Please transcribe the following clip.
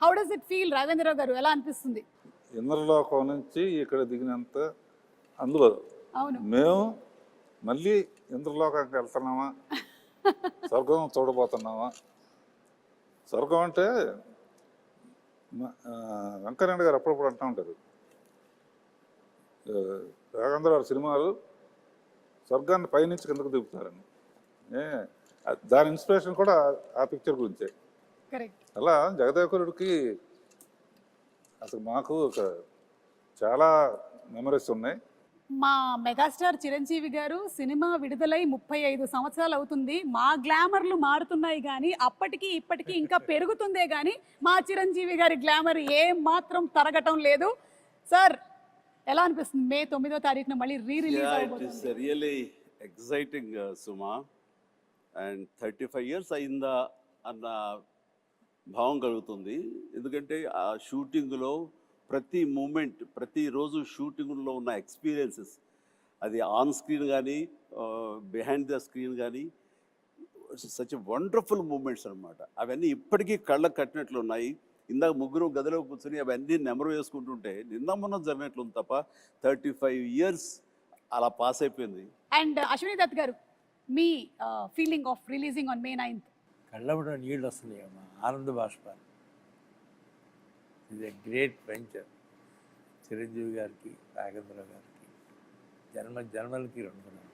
How does it feel Raghavendra Rao గారు? ఎలా అనిపిస్తుంది? ఇంద్రలోకం నుంచి ఇక్కడ దిగినంత అందులో అవును. మేము మళ్ళీ ఇంద్రలోకానికి వెళ్తున్నామా, స్వర్గం చూడబోతున్నామా? స్వర్గం అంటే వెంకయ్యనాయుడు గారు అప్పుడప్పుడు అంటూ ఉంటారు, రాఘవేంద్ర గారి సినిమాలు స్వర్గాన్ని పైనుంచి కిందకు దిగుతారని. దాని ఇన్స్పిరేషన్ కూడా ఆ పిక్చర్ గురించే. అలా జగదేవకురుడికి అసలు మాకు చాలా మెమరీస్ ఉన్నాయి. మా మెగాస్టార్ చిరంజీవి గారు సినిమా విడుదలై 35 సంవత్సరాలు అవుతుంది. మా గ్లామర్లు మారుతున్నాయి కానీ అప్పటికి ఇప్పటికీ ఇంకా పెరుగుతుందే కానీ మా చిరంజీవి గారి గ్లామర్ ఏ మాత్రం తరగటం లేదు. సార్ ఎలా అనిపిస్తుంది? మే 9వ తారీఖున మళ్ళీ రిలీజ్ అవుతుంది. It is really exciting Suma. And 35 years అయిందా అన్న భావం కలుగుతుంది. ఎందుకంటే ఆ షూటింగ్లో ప్రతి మూమెంట్, ప్రతిరోజు షూటింగ్లో ఉన్న ఎక్స్పీరియన్సెస్, అది ఆన్ స్క్రీన్ కానీ బిహైండ్ ద స్క్రీన్ కానీ సచ్ వండర్ఫుల్ మూమెంట్స్ అనమాట. అవన్నీ ఇప్పటికీ కళ్ళకు కట్టినట్లు ఉన్నాయి. ఇందాక ముగ్గురు గదిలో కూర్చొని అవన్నీ నెమరు వేసుకుంటుంటే నిన్న మొన్న జరిగినట్లు తప్ప 35 years అలా పాస్ అయిపోయింది. అండ్ అశ్విని దత్ గారు, మీ feeling of releasing on May 9th? కళ్ళబడ నీళ్ళు వస్తున్నాయి అమ్మా, ఆనంద బాష్పాలు. ఇది గ్రేట్ వెంచర్. చిరంజీవి గారికి, రాఘవేంద్ర గారికి జన్మలకి రుణపడాలి.